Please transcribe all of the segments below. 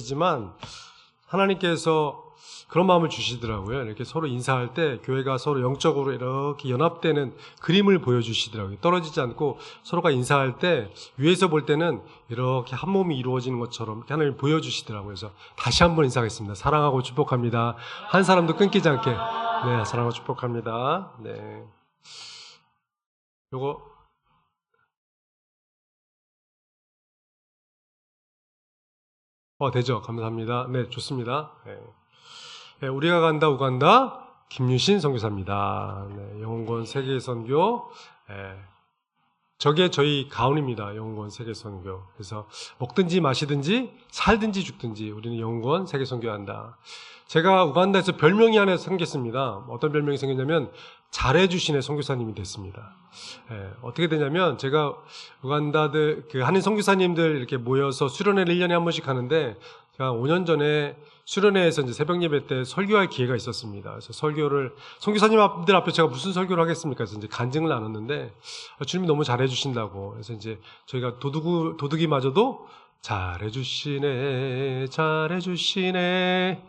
지만 하나님께서 그런 마음을 주시더라고요. 이렇게 서로 인사할 때 교회가 서로 영적으로 이렇게 연합되는 그림을 보여주시더라고요. 떨어지지 않고 서로가 인사할 때 위에서 볼 때는 이렇게 한 몸이 이루어지는 것처럼 하나님 보여주시더라고요. 그래서 다시 한번 인사하겠습니다. 사랑하고 축복합니다. 한 사람도 끊기지 않게. 네, 사랑하고 축복합니다. 네. 요거 되죠. 감사합니다. 네, 좋습니다. 네. 네, 우리가 간다 우간다 김유신 선교사입니다. 네, 영원권 세계선교. 네, 저게 저희 가훈입니다. 영원권 세계선교. 그래서 먹든지 마시든지 살든지 죽든지 우리는 영원권 세계선교한다. 제가 우간다에서 별명이 하나 생겼습니다. 어떤 별명이 생겼냐면 잘해주시네 선교사님이 됐습니다. 예, 어떻게 되냐면 제가 우간다들 그 한인 선교사님들 이렇게 모여서 수련회를 1년에 한 번씩 하는데 제가 5년 전에 수련회에서 이제 새벽 예배 때 설교할 기회가 있었습니다. 그래서 설교를 선교사님들 앞에 제가 무슨 설교를 하겠습니까? 그래서 이제 간증을 나눴는데 주님이 너무 잘해주신다고. 그래서 이제 저희가 도둑이마저도 잘해주시네, 잘해주시네.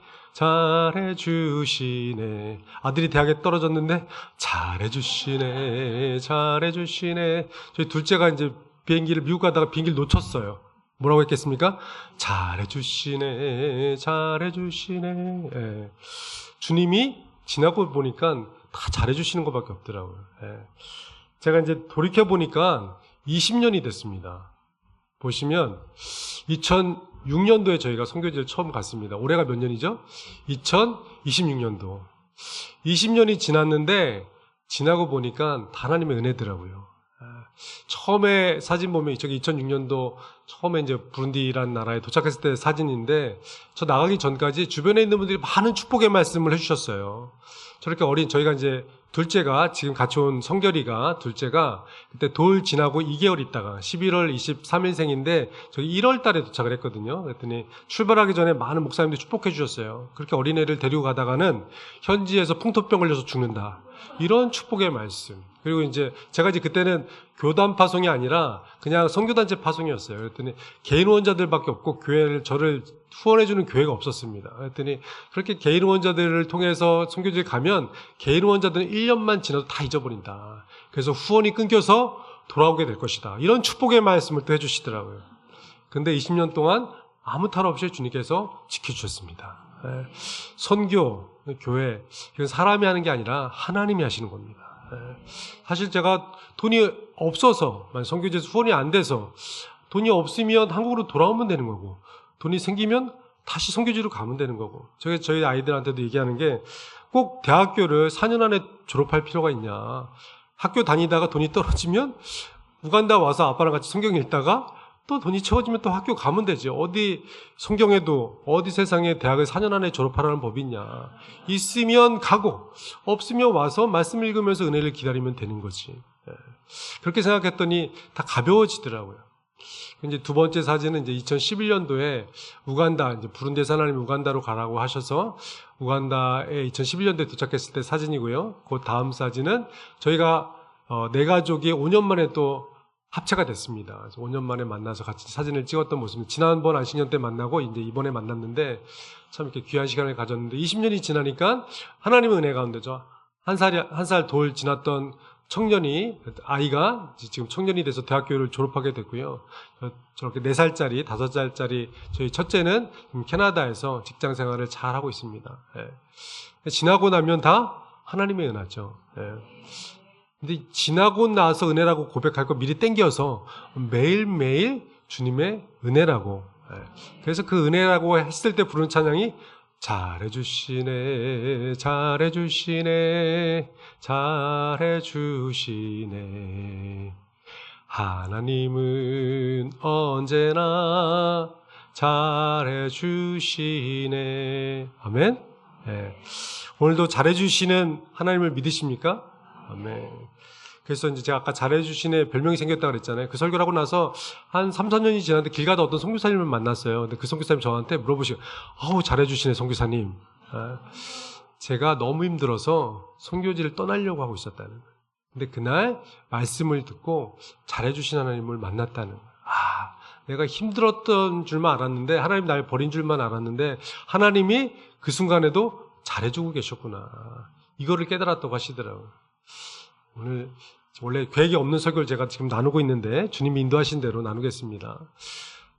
잘해주시네. 아들이 대학에 떨어졌는데 잘해주시네, 잘해주시네. 저희 둘째가 이제 비행기를 미국 가다가 비행기를 놓쳤어요. 뭐라고 했겠습니까? 잘해주시네, 잘해주시네. 예. 주님이 지나고 보니까 다 잘해주시는 것밖에 없더라고요. 예. 제가 이제 돌이켜보니까 20년이 됐습니다. 보시면 2006년도에 저희가 선교지를 처음 갔습니다. 올해가 몇 년이죠? 2026년도. 20년이 지났는데 지나고 보니까 하나님의 은혜더라고요. 처음에 사진 보면 저기 2006년도 처음에 이제 부룬디라는 나라에 도착했을 때 사진인데 저 나가기 전까지 주변에 있는 분들이 많은 축복의 말씀을 해주셨어요. 저렇게 저희가 이제 둘째가 지금 같이 온 성결이가 둘째가 그때 돌 지나고 2개월 있다가 11월 23일생인데 저기 1월 달에 도착을 했거든요. 그랬더니 출발하기 전에 많은 목사님들이 축복해 주셨어요. 그렇게 어린애를 데리고 가다가는 현지에서 풍토병 걸려서 죽는다. 이런 축복의 말씀. 그리고 이제 제가 그때는 교단 파송이 아니라 그냥 선교단체 파송이었어요. 그랬더니 개인 후원자들밖에 없고 저를 후원해주는 교회가 없었습니다. 그랬더니 그렇게 개인 후원자들을 통해서 선교지에 가면 개인 후원자들은 1년만 지나도 다 잊어버린다. 그래서 후원이 끊겨서 돌아오게 될 것이다. 이런 축복의 말씀을 또 해주시더라고요. 근데 20년 동안 아무 탈 없이 주님께서 지켜주셨습니다. 선교, 교회, 이건 사람이 하는 게 아니라 하나님이 하시는 겁니다. 사실 제가 돈이 없어서 선교지에서 후원이 안 돼서 돈이 없으면 한국으로 돌아오면 되는 거고 돈이 생기면 다시 선교지로 가면 되는 거고 저희 아이들한테도 얘기하는 게 꼭 대학교를 4년 안에 졸업할 필요가 있냐. 학교 다니다가 돈이 떨어지면 우간다 와서 아빠랑 같이 성경 읽다가 또 돈이 채워지면 또 학교 가면 되지. 어디 성경에도 어디 세상에 대학을 4년 안에 졸업하라는 법이 있냐. 있으면 가고 없으면 와서 말씀 읽으면서 은혜를 기다리면 되는 거지. 그렇게 생각했더니 다 가벼워지더라고요. 이제 두 번째 사진은 이제 2011년도에 우간다, 이제 부룬디에서 하나님 우간다로 가라고 하셔서 우간다에 2011년도에 도착했을 때 사진이고요. 그 다음 사진은 저희가 네 가족이 5년 만에 또 합체가 됐습니다. 그래서 5년 만에 만나서 같이 사진을 찍었던 모습입니다. 지난번 안식년 때 만나고 이제 이번에 만났는데 참 이렇게 귀한 시간을 가졌는데 20년이 지나니까 하나님의 은혜 가운데죠. 한 살 돌 지났던 아이가 지금 청년이 돼서 대학교를 졸업하게 됐고요. 저렇게 4살짜리, 5살짜리 저희 첫째는 캐나다에서 직장 생활을 잘 하고 있습니다. 지나고 나면 다 하나님의 은혜죠. 근데 지나고 나서 은혜라고 고백할 거 미리 땡겨서 매일매일 주님의 은혜라고. 그래서 그 은혜라고 했을 때 부르는 찬양이 잘해주시네, 잘해주시네, 잘해주시네. 하나님은 언제나 잘해주시네. 아멘. 오늘도 잘해주시는 하나님을 믿으십니까? 아멘. 그래서 이제 제가 아까 잘해주시네 별명이 생겼다고 그랬잖아요. 그 설교를 하고 나서 한 3, 4년이 지났는데 길 가다 어떤 선교사님을 만났어요. 근데 그 선교사님 저한테 물어보시고, 잘해주시네 선교사님. 제가 너무 힘들어서 선교지를 떠나려고 하고 있었다는 거예요. 근데 그날 말씀을 듣고 잘해주신 하나님을 만났다는 거예요. 내가 힘들었던 줄만 알았는데, 하나님 날 버린 줄만 알았는데 하나님이 그 순간에도 잘해주고 계셨구나. 이거를 깨달았다고 하시더라고요. 오늘 원래 계획이 없는 설교를 제가 지금 나누고 있는데 주님이 인도하신 대로 나누겠습니다.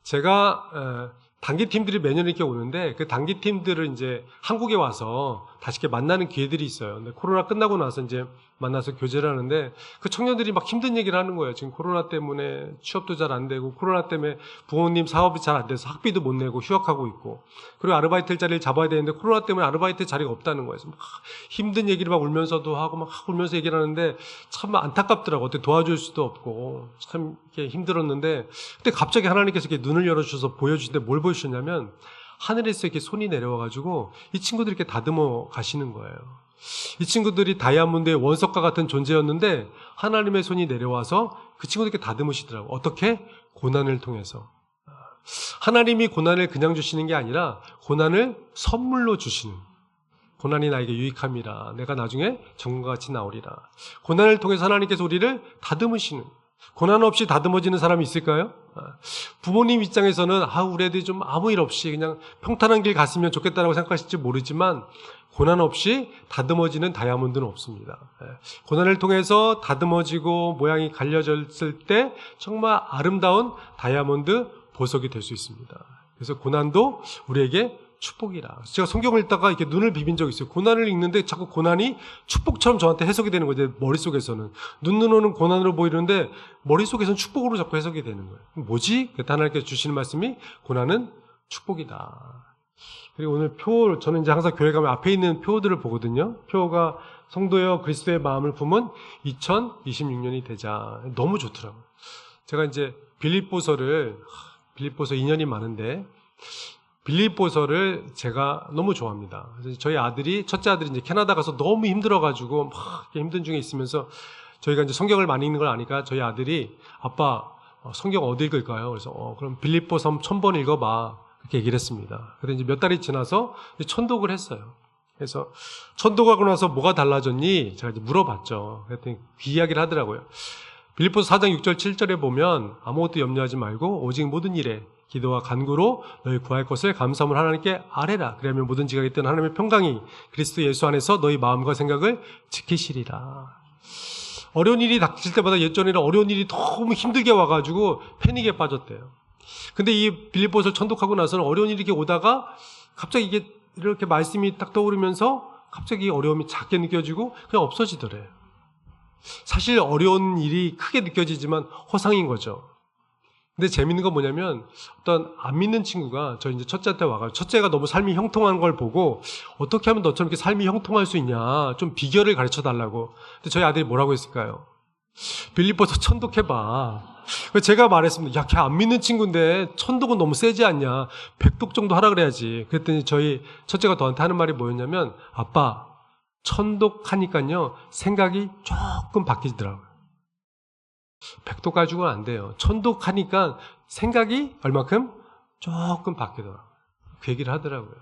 제가 단기팀들이 매년 이렇게 오는데 그 단기팀들을 이제 한국에 와서 다시 이렇게 만나는 기회들이 있어요. 근데 코로나 끝나고 나서 이제 만나서 교제를 하는데 그 청년들이 막 힘든 얘기를 하는 거예요. 지금 코로나 때문에 취업도 잘 안 되고 코로나 때문에 부모님 사업이 잘 안 돼서 학비도 못 내고 휴학하고 있고 그리고 아르바이트 자리를 잡아야 되는데 코로나 때문에 아르바이트 자리가 없다는 거예요. 그래서 막 힘든 얘기를 막 울면서도 하고 막 울면서 얘기를 하는데 참 안타깝더라고. 어떻게 도와줄 수도 없고 참 이렇게 힘들었는데 그때 갑자기 하나님께서 이렇게 눈을 열어주셔서 보여주시는데 뭘 보여주셨냐면 하늘에서 이렇게 손이 내려와가지고 이 친구들이 이렇게 다듬어 가시는 거예요. 이 친구들이 다이아몬드의 원석과 같은 존재였는데 하나님의 손이 내려와서 그 친구들에게 다듬으시더라고요. 어떻게? 고난을 통해서. 하나님이 고난을 그냥 주시는 게 아니라 고난을 선물로 주시는. 고난이 나에게 유익함이라 내가 나중에 정과 같이 나오리라. 고난을 통해서 하나님께서 우리를 다듬으시는. 고난 없이 다듬어지는 사람이 있을까요? 부모님 입장에서는 우리 애들이 좀 아무 일 없이 그냥 평탄한 길 갔으면 좋겠다라고 생각하실지 모르지만 고난 없이 다듬어지는 다이아몬드는 없습니다. 고난을 통해서 다듬어지고 모양이 갈려졌을 때 정말 아름다운 다이아몬드 보석이 될 수 있습니다. 그래서 고난도 우리에게 축복이라. 제가 성경을 읽다가 이렇게 눈을 비빈 적이 있어요. 고난을 읽는데 자꾸 고난이 축복처럼 저한테 해석이 되는 거죠. 머릿속에서는. 눈으로는 고난으로 보이는데 머릿속에서는 축복으로 자꾸 해석이 되는 거예요. 뭐지? 하나님께서 주시는 말씀이 고난은 축복이다. 그리고 오늘 저는 이제 항상 교회 가면 앞에 있는 표들을 보거든요. 표가 성도여 그리스도의 마음을 품은 2026년이 되자. 너무 좋더라고요. 제가 이제 빌립보서 2년이 많은데 빌립보서를 제가 너무 좋아합니다. 그래서 저희 첫째 아들이 이제 캐나다 가서 너무 힘들어가지고 막 힘든 중에 있으면서 저희가 이제 성경을 많이 읽는 걸 아니까 저희 아들이 아빠 성경 어디 읽을까요? 그래서 그럼 빌립보서 1000번 읽어봐. 그렇게 얘기를 했습니다. 그런데 이제 몇 달이 지나서 천독을 했어요. 그래서 천독하고 나서 뭐가 달라졌니? 제가 이제 물어봤죠. 그랬더니 그 이야기를 하더라고요. 빌립보서 4장 6절 7절에 보면 아무것도 염려하지 말고 오직 모든 일에 기도와 간구로 너희 구할 것을 감사함을 하나님께 아뢰라. 그러면 뭐든지 가기 때문에 하나님의 평강이 그리스도 예수 안에서 너희 마음과 생각을 지키시리라. 어려운 일이 닥칠 때마다 예전에는 어려운 일이 너무 힘들게 와가지고 패닉에 빠졌대요. 근데 이 빌립보서를 천독하고 나서는 어려운 일이 이렇게 오다가 갑자기 이게 이렇게 말씀이 딱 떠오르면서 갑자기 어려움이 작게 느껴지고 그냥 없어지더래요. 사실 어려운 일이 크게 느껴지지만 허상인 거죠. 근데 재밌는 건 뭐냐면 어떤 안 믿는 친구가 저 이제 첫째한테 와가지고 첫째가 너무 삶이 형통한 걸 보고 어떻게 하면 너처럼 이렇게 삶이 형통할 수 있냐 좀 비결을 가르쳐 달라고. 근데 저희 아들이 뭐라고 했을까요? 빌립보서 천독해봐. 제가 말했습니다. 야, 걔 안 믿는 친구인데 천독은 너무 세지 않냐? 100독 정도 하라 그래야지. 그랬더니 저희 첫째가 저한테 하는 말이 뭐였냐면 아빠 천독하니까요 생각이 조금 바뀌더라고요. 100독 가지고는 안 돼요. 천독하니까 생각이 얼마큼? 조금 바뀌더라고요. 그 얘기를 하더라고요.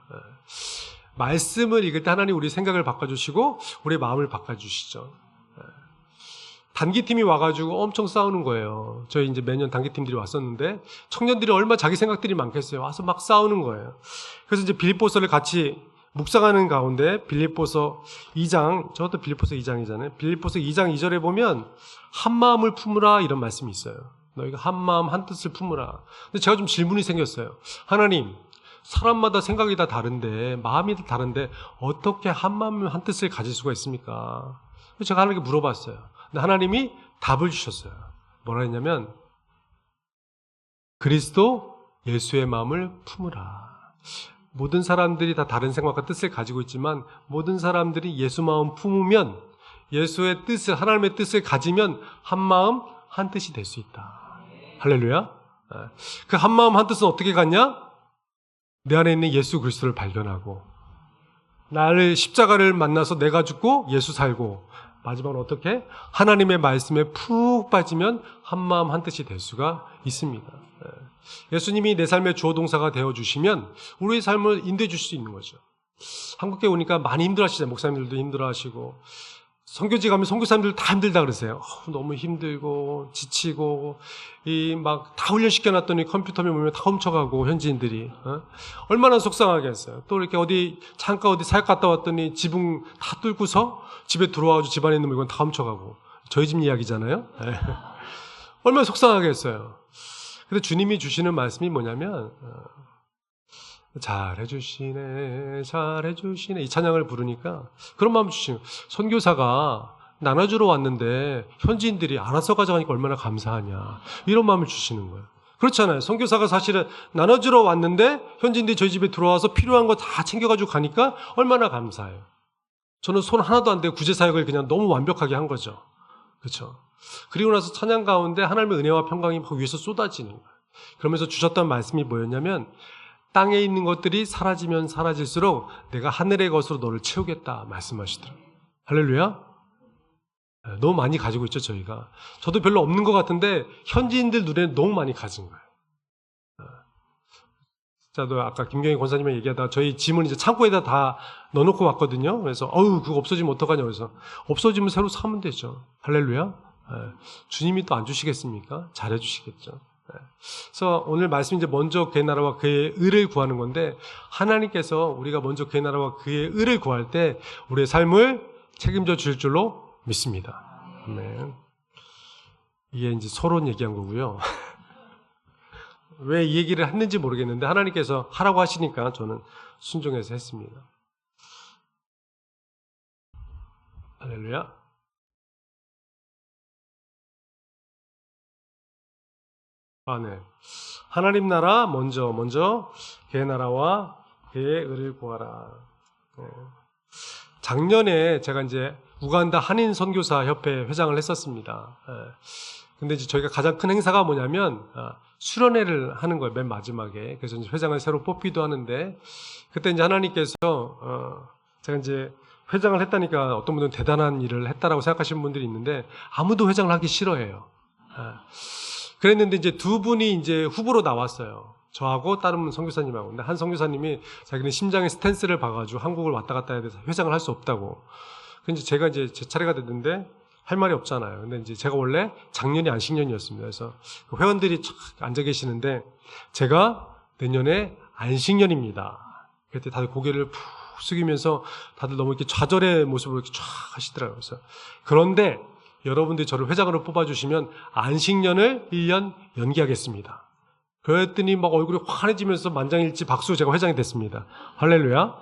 말씀을 읽을 때 하나님 우리 생각을 바꿔주시고 우리 마음을 바꿔주시죠. 단기팀이 와가지고 엄청 싸우는 거예요. 저희 이제 매년 단기팀들이 왔었는데 청년들이 얼마나 자기 생각들이 많겠어요. 와서 막 싸우는 거예요. 그래서 이제 빌립보서를 같이 묵상하는 가운데 빌립보서 2장, 저것도 빌립보서 2장이잖아요. 빌립보서 2장 2절에 보면 한 마음을 품으라 이런 말씀이 있어요. 너희가 한 마음 한 뜻을 품으라. 근데 제가 좀 질문이 생겼어요. 하나님, 사람마다 생각이 다 다른데 마음이 다 다른데 어떻게 한 마음 한 뜻을 가질 수가 있습니까? 그래서 제가 하나님께 물어봤어요. 근데 하나님이 답을 주셨어요. 뭐라 했냐면 그리스도 예수의 마음을 품으라. 모든 사람들이 다 다른 생각과 뜻을 가지고 있지만 모든 사람들이 예수 마음 품으면 예수의 뜻을 하나님의 뜻을 가지면 한 마음 한 뜻이 될 수 있다. 할렐루야. 그 한 마음 한 뜻은 어떻게 갔냐? 내 안에 있는 예수 그리스도를 발견하고 나를 십자가를 만나서 내가 죽고 예수 살고 마지막으로 어떻게? 하나님의 말씀에 푹 빠지면 한 마음 한 뜻이 될 수가 있습니다. 예수님이 내 삶의 주어 동사가 되어주시면 우리의 삶을 인도해 주실 수 있는 거죠. 한국에 오니까 많이 힘들어하시잖아요. 목사님들도 힘들어하시고 선교지 가면 선교사님들 다 힘들다 그러세요. 너무 힘들고 지치고 막 다 훈련시켜놨더니 컴퓨터면 보면 다 훔쳐가고 현지인들이 얼마나 속상하겠어요. 또 이렇게 어디 잠깐 어디 사역 갔다 왔더니 지붕 다 뚫고서 집에 들어와가지고 집안에 있는 물건 다 훔쳐가고 저희 집 이야기잖아요. 얼마나 속상하겠어요. 근데 주님이 주시는 말씀이 뭐냐면 잘해주시네 잘해주시네 이 찬양을 부르니까 그런 마음 주시는 거예요. 선교사가 나눠주러 왔는데 현지인들이 알아서 가져가니까 얼마나 감사하냐 이런 마음을 주시는 거예요. 그렇잖아요. 선교사가 사실은 나눠주러 왔는데 현지인들이 저희 집에 들어와서 필요한 거 다 챙겨가지고 가니까 얼마나 감사해요. 저는 손 하나도 안 대고 구제사역을 그냥 너무 완벽하게 한 거죠. 그렇죠. 그리고 나서 찬양 가운데 하나님의 은혜와 평강이 막 위에서 쏟아지는 거예요. 그러면서 주셨던 말씀이 뭐였냐면 땅에 있는 것들이 사라지면 사라질수록 내가 하늘의 것으로 너를 채우겠다 말씀하시더라고요. 할렐루야. 너무 많이 가지고 있죠 저희가. 저도 별로 없는 것 같은데 현지인들 눈에는 너무 많이 가진 거예요. 저도 아까 김경희 권사님이 얘기하다가 저희 짐을 이제 창고에다 다 넣어놓고 왔거든요. 그래서 그거 없어지면 어떡하냐 그래서 없어지면 새로 사면 되죠. 할렐루야. 주님이 또 안 주시겠습니까? 잘해 주시겠죠. 그래서 오늘 말씀 이제 먼저 그의 나라와 그의 의를 구하는 건데 하나님께서 우리가 먼저 그의 나라와 그의 의를 구할 때 우리의 삶을 책임져 줄 줄로 믿습니다. 네. 이게 이제 서론 얘기한 거고요. 왜 이 얘기를 했는지 모르겠는데 하나님께서 하라고 하시니까 저는 순종해서 했습니다. 할렐루야. 네. 하나님 나라 먼저 그의 나라와 그의 의를 구하라. 네. 작년에 제가 이제 우간다 한인 선교사 협회 회장을 했었습니다. 근데 이제 저희가 가장 큰 행사가 뭐냐면 수련회를 하는 거예요. 맨 마지막에. 그래서 이제 회장을 새로 뽑기도 하는데 그때 이제 하나님께서 제가 이제 회장을 했다니까 어떤 분들은 대단한 일을 했다라고 생각하시는 분들이 있는데 아무도 회장을 하기 싫어해요. 그랬는데 이제 두 분이 이제 후보로 나왔어요. 저하고 다른 선교사님하고. 근데 한 선교사님이 자기는 심장에 스탠스를 박아가지고 한국을 왔다 갔다 해야 돼서 회장을 할 수 없다고. 근데 제가 이제 제 차례가 됐는데 할 말이 없잖아요. 근데 이제 제가 원래 작년이 안식년이었습니다. 그래서 회원들이 앉아 계시는데 제가 내년에 안식년입니다. 그때 다들 고개를 푹 숙이면서 다들 너무 이렇게 좌절의 모습으로 이렇게 쫙 하시더라고요. 그래서 그런데 여러분들이 저를 회장으로 뽑아주시면 안식년을 1년 연기하겠습니다. 그랬더니 막 얼굴이 환해지면서 만장일치 박수 제가 회장이 됐습니다. 할렐루야.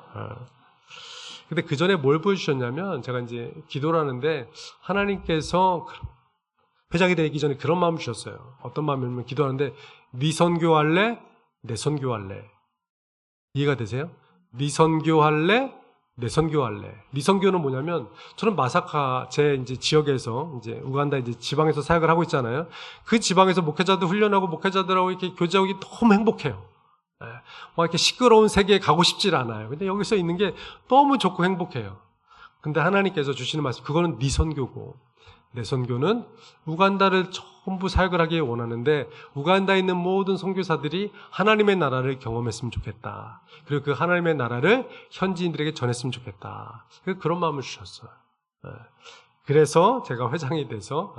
근데 그 전에 뭘 보여주셨냐면 제가 이제 기도를 하는데 하나님께서 회장이 되기 전에 그런 마음을 주셨어요. 어떤 마음이냐면 기도하는데 네 선교할래? 내 선교할래? 이해가 되세요? 네 선교할래? 내 선교할래? 네 선교는 뭐냐면 저는 마사카 제 이제 지역에서 이제 우간다 이제 지방에서 사역을 하고 있잖아요. 그 지방에서 목회자들 훈련하고 목회자들하고 이렇게 교제하기 너무 행복해요. 막 이렇게 시끄러운 세계에 가고 싶질 않아요. 근데 여기서 있는 게 너무 좋고 행복해요. 근데 하나님께서 주시는 말씀, 그거는 네 선교고, 내 선교는 우간다를 전부 사역을 하기 원하는데 우간다에 있는 모든 선교사들이 하나님의 나라를 경험했으면 좋겠다. 그리고 그 하나님의 나라를 현지인들에게 전했으면 좋겠다. 그런 마음을 주셨어요. 그래서 제가 회장이 돼서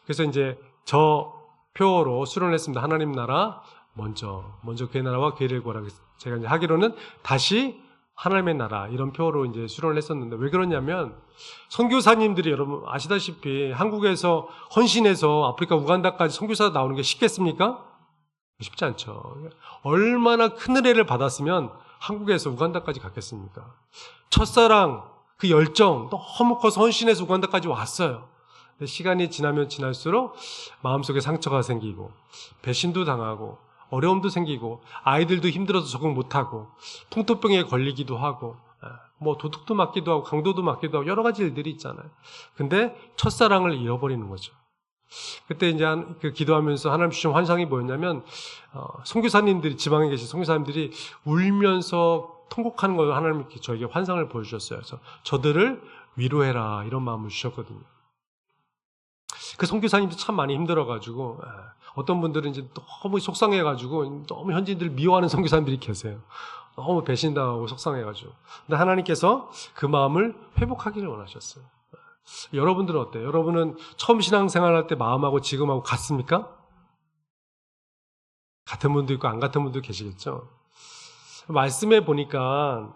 그래서 이제 저 표로 수련을 했습니다. 하나님 나라 먼저 그의 나라와 그의 일을 구하라. 제가 이제 하기로는 다시 하나님의 나라 이런 표로 이제 수련을 했었는데 왜 그러냐면 선교사님들이 여러분 아시다시피 한국에서 헌신해서 아프리카 우간다까지 선교사 나오는 게 쉽겠습니까? 쉽지 않죠. 얼마나 큰 은혜를 받았으면 한국에서 우간다까지 갔겠습니까? 첫사랑 그 열정 너무 커서 헌신해서 우간다까지 왔어요. 근데 시간이 지나면 지날수록 마음속에 상처가 생기고 배신도 당하고 어려움도 생기고 아이들도 힘들어서 적응 못하고 풍토병에 걸리기도 하고 뭐 도둑도 맞기도 하고 강도도 맞기도 하고 여러 가지 일들이 있잖아요. 근데 첫사랑을 잃어버리는 거죠. 그때 이제 기도하면서 하나님 주신 환상이 뭐였냐면 선교사님들이 지방에 계신 선교사님들이 울면서 통곡하는 걸 하나님께 저에게 환상을 보여주셨어요. 그래서 저들을 위로해라 이런 마음을 주셨거든요. 그 선교사님도 참 많이 힘들어가지고 어떤 분들은 이제 너무 속상해가지고 너무 현지인들 미워하는 선교사님들이 계세요. 너무 배신당하고 속상해가지고. 근데 하나님께서 그 마음을 회복하기를 원하셨어요. 여러분들은 어때요? 여러분은 처음 신앙생활 할 때 마음하고 지금하고 같습니까? 같은 분도 있고 안 같은 분도 계시겠죠? 말씀해 보니까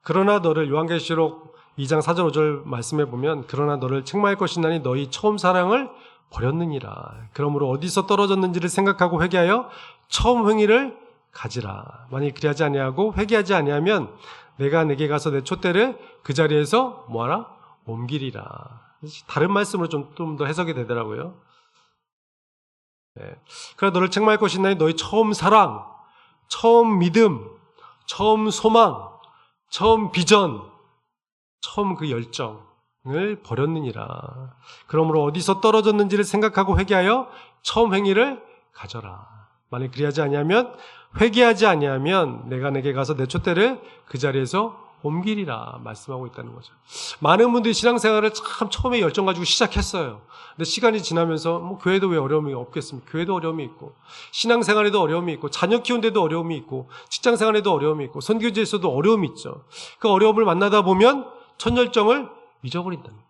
그러나 너를 요한계시록 2장 4절 5절 말씀해 보면 그러나 너를 책망할 것이나니 너희 처음 사랑을 버렸느니라. 그러므로 어디서 떨어졌는지를 생각하고 회개하여 처음 행위를 가지라. 만일 그리하지 아니하고 회개하지 아니하면 내가 내게 가서 내 촛대를 그 자리에서 뭐하라? 옮기리라. 다른 말씀으로 좀 더 해석이 되더라고요. 네. 그러나 너를 책망할 것이나니 너희 처음 사랑, 처음 믿음, 처음 소망, 처음 비전, 처음 그 열정을 버렸느니라. 그러므로 어디서 떨어졌는지를 생각하고 회개하여 처음 행위를 가져라. 만일 그리하지 아니하면 회개하지 아니하면 내가 내게 가서 내 촛대를 그 자리에서 옮기리라 말씀하고 있다는 거죠. 많은 분들이 신앙생활을 참 처음에 열정 가지고 시작했어요. 근데 시간이 지나면서 뭐 교회도 왜 어려움이 없겠습니까? 교회도 어려움이 있고 신앙생활에도 어려움이 있고 자녀 키우는데도 어려움이 있고 직장생활에도 어려움이 있고 선교지에서도 어려움이 있죠. 그 어려움을 만나다 보면 첫 열정을 잊어버린다는 거예요.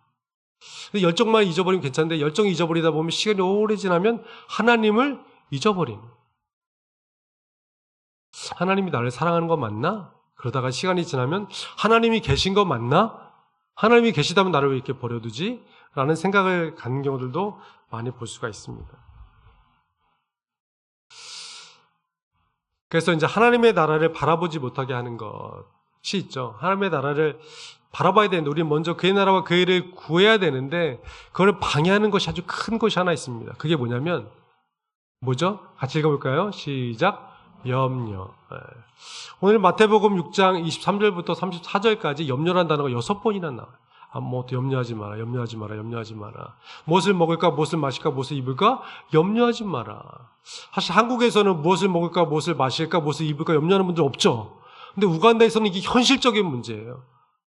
근데 열정만 잊어버리면 괜찮은데 열정이 잊어버리다 보면 시간이 오래 지나면 하나님을 잊어버리는 거예요. 하나님이 나를 사랑하는 거 맞나? 그러다가 시간이 지나면 하나님이 계신 거 맞나? 하나님이 계시다면 나를 왜 이렇게 버려두지? 라는 생각을 갖는 경우들도 많이 볼 수가 있습니다. 그래서 이제 하나님의 나라를 바라보지 못하게 하는 것이 있죠. 하나님의 나라를 바라봐야 되는데 우리는 먼저 그의 나라와 그의 일을 구해야 되는데 그걸 방해하는 것이 아주 큰 것이 하나 있습니다. 그게 뭐냐면 뭐죠? 같이 읽어볼까요? 시작! 염려. 오늘 마태복음 6장 23절부터 34절까지 염려라는 단어가 6번이나 나와요. 염려하지 마라, 염려하지 마라, 염려하지 마라. 무엇을 먹을까, 무엇을 마실까, 무엇을 입을까? 염려하지 마라. 사실 한국에서는 무엇을 먹을까, 무엇을 마실까, 무엇을 입을까 염려하는 분들 없죠. 근데 우간다에서는 이게 현실적인 문제예요.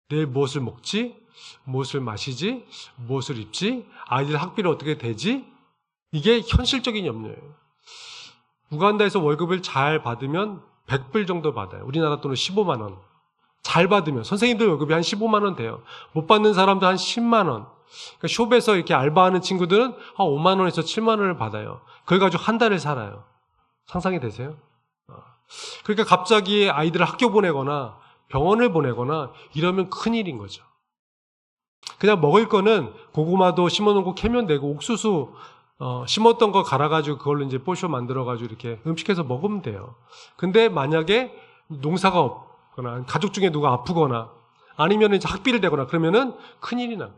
내일 무엇을 먹지? 무엇을 마시지? 무엇을 입지? 아이들 학비를 어떻게 되지? 이게 현실적인 염려예요. 우간다에서 월급을 잘 받으면 100불 정도 받아요. 우리나라 돈은 15만 원. 잘 받으면 선생님들 월급이 한 15만 원 돼요. 못 받는 사람도 한 10만 원. 그러니까 숍에서 이렇게 알바하는 친구들은 한 5만 원에서 7만 원을 받아요. 그걸 가지고 한 달을 살아요. 상상이 되세요? 그러니까 갑자기 아이들을 학교 보내거나 병원을 보내거나 이러면 큰일인 거죠. 그냥 먹을 거는 고구마도 심어놓고 캐면 되고 옥수수 심었던 거 갈아가지고 그걸로 이제 뽀쇼 만들어가지고 이렇게 음식해서 먹으면 돼요. 근데 만약에 농사가 없거나 가족 중에 누가 아프거나 아니면 이제 학비를 대거나 그러면은 큰일이 나.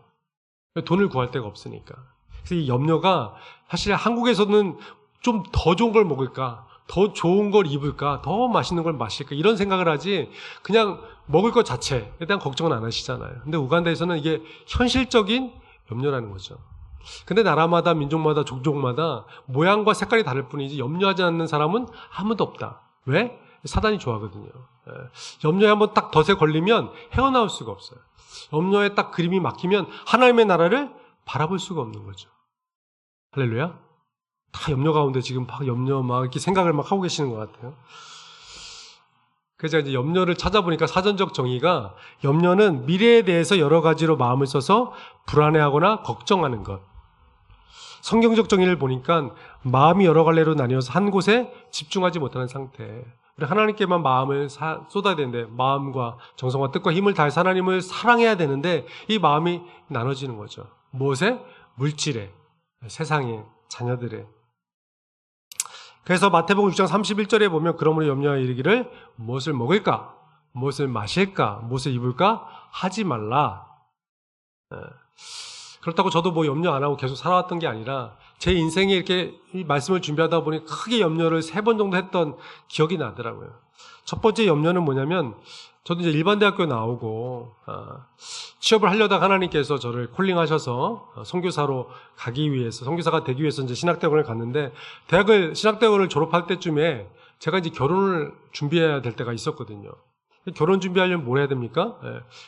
돈을 구할 데가 없으니까. 그래서 이 염려가 사실 한국에서는 좀 더 좋은 걸 먹을까, 더 좋은 걸 입을까, 더 맛있는 걸 마실까 이런 생각을 하지 그냥 먹을 것 자체에 대한 걱정은 안 하시잖아요. 근데 우간다에서는 이게 현실적인 염려라는 거죠. 근데 나라마다 민족마다 종족마다 모양과 색깔이 다를 뿐이지 염려하지 않는 사람은 아무도 없다. 왜? 사단이 좋아하거든요. 염려에 한번 딱 덫에 걸리면 헤어나올 수가 없어요. 염려에 딱 그림이 막히면 하나님의 나라를 바라볼 수가 없는 거죠. 할렐루야. 다 염려 가운데 지금 막 염려 막 이렇게 생각을 막 하고 계시는 것 같아요. 그래서 제가 이제 염려를 찾아보니까 사전적 정의가 염려는 미래에 대해서 여러 가지로 마음을 써서 불안해하거나 걱정하는 것. 성경적 정의를 보니까 마음이 여러 갈래로 나뉘어서 한 곳에 집중하지 못하는 상태. 우리 하나님께만 마음을 쏟아야 되는데 마음과 정성과 뜻과 힘을 다해서 하나님을 사랑해야 되는데 이 마음이 나눠지는 거죠. 무엇에? 물질에, 세상에, 자녀들에. 그래서 마태복음 6장 31절에 보면 그러므로 염려하여 이르기를 무엇을 먹을까? 무엇을 마실까? 무엇을 입을까? 하지 말라. 그렇다고 저도 뭐 염려 안 하고 계속 살아왔던 게 아니라 제 인생에 이렇게 이 말씀을 준비하다 보니 크게 염려를 3번 정도 했던 기억이 나더라고요. 첫 번째 염려는 뭐냐면 저도 이제 일반 대학교 나오고 취업을 하려다가 하나님께서 저를 콜링하셔서 선교사로 가기 위해서 선교사가 되기 위해서 이제 신학대학원을 갔는데 신학대학원을 졸업할 때쯤에 제가 이제 결혼을 준비해야 될 때가 있었거든요. 결혼 준비하려면 뭘 해야 됩니까?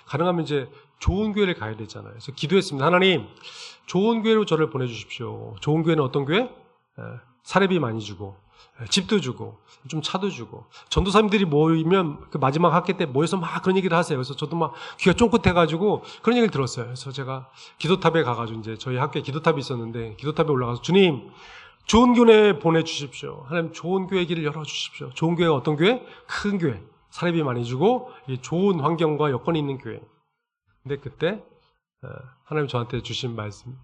가능하면 이제 좋은 교회를 가야 되잖아요. 그래서 기도했습니다. 하나님, 좋은 교회로 저를 보내주십시오. 좋은 교회는 어떤 교회? 사례비 많이 주고 집도 주고 좀 차도 주고 전도사님들이 모이면 그 마지막 학기 때 모여서 막 그런 얘기를 하세요. 그래서 저도 막 귀가 쫑긋해가지고 그런 얘기를 들었어요. 그래서 제가 기도탑에 가가지고 이제 저희 학교에 기도탑이 있었는데 기도탑에 올라가서 주님 좋은 교회 보내주십시오. 하나님 좋은 교회 길을 열어주십시오. 좋은 교회가 어떤 교회? 큰 교회. 사례비 많이 주고 좋은 환경과 여건이 있는 교회. 근데 그때 하나님 저한테 주신 말씀.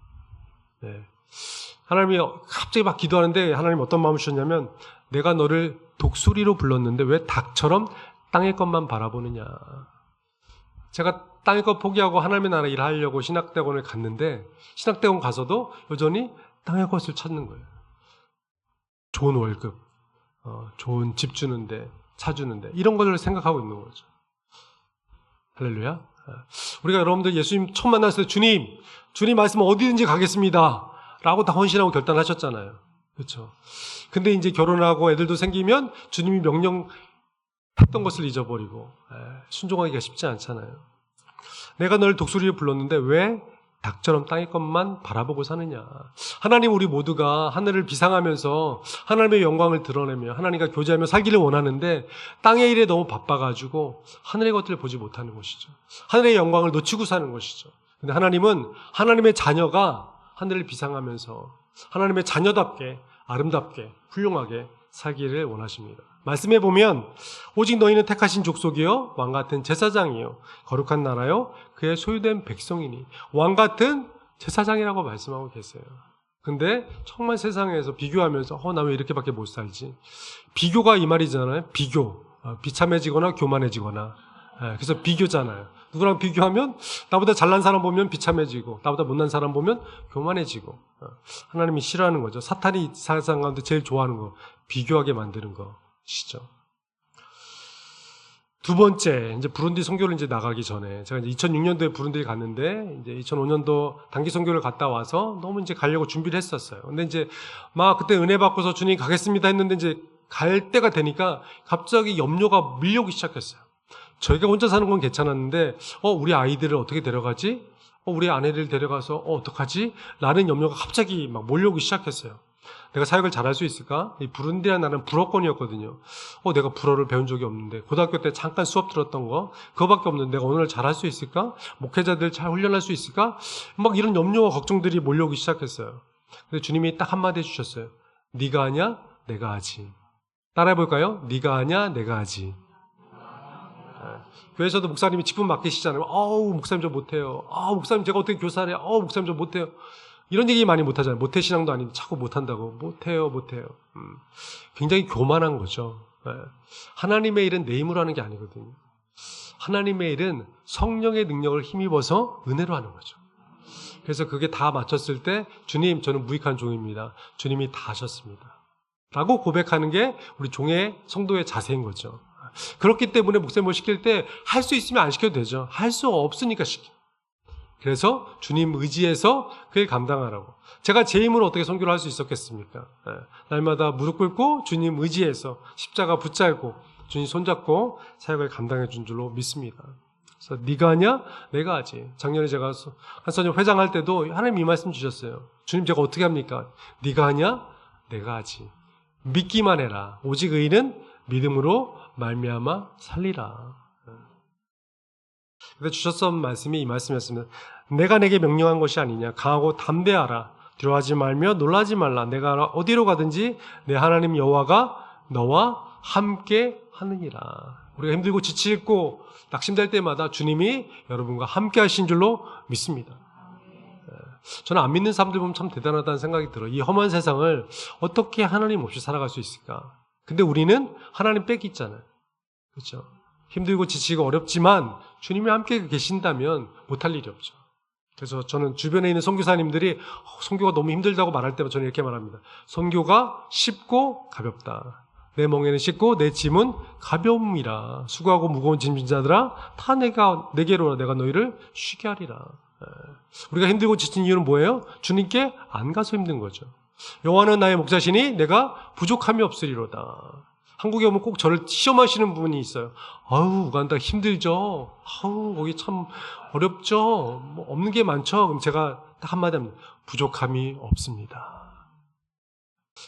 하나님이 갑자기 막 기도하는데 하나님 어떤 마음을 주셨냐면 내가 너를 독수리로 불렀는데 왜 닭처럼 땅의 것만 바라보느냐. 제가 땅의 것 포기하고 하나님의 나라 일을 하려고 신학대학원을 갔는데 신학대학원 가서도 여전히 땅의 것을 찾는 거예요. 좋은 월급, 좋은 집 주는데, 차 주는데 이런 것을 생각하고 있는 거죠. 할렐루야. 우리가 여러분들 예수님 처음 만났을 때 주님 말씀은 어디든지 가겠습니다 라고 다 헌신하고 결단하셨잖아요. 그렇죠. 근데 이제 결혼하고 애들도 생기면 주님이 명령했던 것을 잊어버리고 순종하기가 쉽지 않잖아요. 내가 너를 독수리를 불렀는데 왜 닭처럼 땅의 것만 바라보고 사느냐. 하나님 우리 모두가 하늘을 비상하면서 하나님의 영광을 드러내며 하나님과 교제하며 살기를 원하는데 땅의 일에 너무 바빠가지고 하늘의 것들을 보지 못하는 것이죠. 하늘의 영광을 놓치고 사는 것이죠. 근데 하나님은 하나님의 자녀가 하늘을 비상하면서 하나님의 자녀답게 아름답게 훌륭하게 살기를 원하십니다. 말씀해 보면 오직 너희는 택하신 족속이요 왕같은 제사장이요 거룩한 나라요 그의 소유된 백성이니 왕같은 제사장이라고 말씀하고 계세요. 근데 정말 세상에서 비교하면서 나 왜 이렇게밖에 못 살지? 비교가 이 말이잖아요. 비교. 비참해지거나 교만해지거나. 그래서 비교잖아요. 누구랑 비교하면 나보다 잘난 사람 보면 비참해지고 나보다 못난 사람 보면 교만해지고. 하나님이 싫어하는 거죠. 사탄이 세상 가운데 제일 좋아하는 거 비교하게 만드는 것이죠. 두 번째, 이제 부룬디 선교를 이제 나가기 전에 제가 이제 2006년도에 부룬디를 갔는데 이제 2005년도 단기 선교를 갔다 와서 너무 이제 가려고 준비를 했었어요. 근데 이제 막 그때 은혜 받고서 주님 가겠습니다 했는데 이제 갈 때가 되니까 갑자기 염려가 밀려오기 시작했어요. 저희가 혼자 사는 건 괜찮았는데 우리 아이들을 어떻게 데려가지? 우리 아내를 데려가서 어떡하지? 라는 염려가 갑자기 막 몰려오기 시작했어요. 내가 사역을 잘할 수 있을까? 이 부룬디란 나라는 불어권이었거든요. 내가 불어를 배운 적이 없는데 고등학교 때 잠깐 수업 들었던 거 그거밖에 없는데 내가 오늘 잘할 수 있을까? 목회자들 잘 훈련할 수 있을까? 막 이런 염려와 걱정들이 몰려오기 시작했어요. 근데 주님이 딱 한마디 해주셨어요. 네가 하냐? 내가 하지. 따라해볼까요? 네가 하냐? 내가 하지. 교회에서도 목사님이 직분 맡기시잖아요. 목사님 저 못해요. 목사님 제가 어떻게 교사를 해요? 목사님 저 못해요. 이런 얘기 많이 못하잖아요. 모태신앙도 아닌데 자꾸 못한다고. 못해요. 굉장히 교만한 거죠. 하나님의 일은 내 힘으로 하는 게 아니거든요. 하나님의 일은 성령의 능력을 힘입어서 은혜로 하는 거죠. 그래서 그게 다 마쳤을 때 주님 저는 무익한 종입니다. 주님이 다 하셨습니다. 라고 고백하는 게 우리 종의 성도의 자세인 거죠. 그렇기 때문에 목사님을 시킬 때 할 수 있으면 안 시켜도 되죠. 할 수 없으니까 시켜. 그래서 주님 의지해서 그를 감당하라고. 제가 제 힘으로 어떻게 선교를 할 수 있었겠습니까? 날마다 무릎 꿇고 주님 의지해서 십자가 붙잡고 주님 손잡고 사역을 감당해 준 줄로 믿습니다. 그래서 네가 하냐? 내가 하지. 작년에 제가 한선교 회장할 때도 하나님 이 말씀 주셨어요. 주님 제가 어떻게 합니까? 네가 하냐? 내가 하지. 믿기만 해라. 오직 의인은 믿음으로 말미암아 살리라. 근데 주셨던 말씀이 이 말씀이었습니다. 내가 내게 명령한 것이 아니냐. 강하고 담대하라. 두려워하지 말며 놀라지 말라. 내가 어디로 가든지 내 하나님 여호와가 너와 함께 하느니라. 우리가 힘들고 지치고 낙심될 때마다 주님이 여러분과 함께 하신 줄로 믿습니다. 저는 안 믿는 사람들 보면 참 대단하다는 생각이 들어요. 이 험한 세상을 어떻게 하나님 없이 살아갈 수 있을까? 근데 우리는 하나님 빽이 있잖아요. 그렇죠? 힘들고 지치고 어렵지만 주님이 함께 계신다면 못할 일이 없죠. 그래서 저는 주변에 있는 선교사님들이 선교가 너무 힘들다고 말할 때마다 저는 이렇게 말합니다. 선교가 쉽고 가볍다. 내 멍에는 쉽고 내 짐은 가벼움이라. 수고하고 무거운 짐진 자들아 다 내게로 오라. 내가 너희를 쉬게 하리라. 우리가 힘들고 지친 이유는 뭐예요? 주님께 안 가서 힘든 거죠. 여호와는 나의 목자시니 내가 부족함이 없으리로다. 한국에 오면 꼭 저를 시험하시는 분이 있어요. 우간다 힘들죠. 거기 참 어렵죠. 뭐 없는 게 많죠. 그럼 제가 딱 한마디 합니다. 부족함이 없습니다.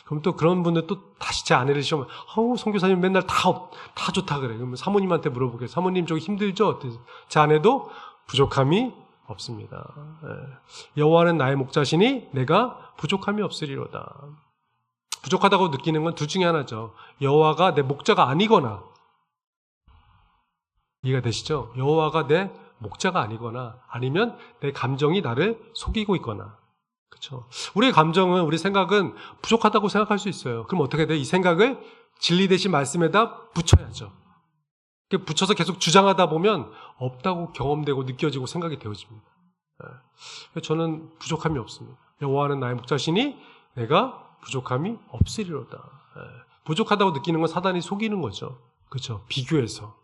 그럼 또 그런 분들 또 다시 제 아내를 시험하면, 선교사님 맨날 다 좋다 그래. 그러면 사모님한테 물어보게. 사모님 저기 힘들죠? 어때요? 제 아내도 부족함이 없습니다. 여호와는 나의 목자시니 내가 부족함이 없으리로다. 부족하다고 느끼는 건 둘 중에 하나죠. 여호와가 내 목자가 아니거나, 이해가 되시죠? 여호와가 내 목자가 아니거나, 아니면 내 감정이 나를 속이고 있거나. 그렇죠? 우리의 감정은, 우리 생각은 부족하다고 생각할 수 있어요. 그럼 어떻게 돼? 이 생각을 진리 대신 말씀에다 붙여야죠. 붙여서 계속 주장하다 보면 없다고 경험되고 느껴지고 생각이 되어집니다. 저는 부족함이 없습니다. 여호와는 나의 목자시니 내가 부족함이 없으리로다. 부족하다고 느끼는 건 사단이 속이는 거죠. 그렇죠? 비교해서.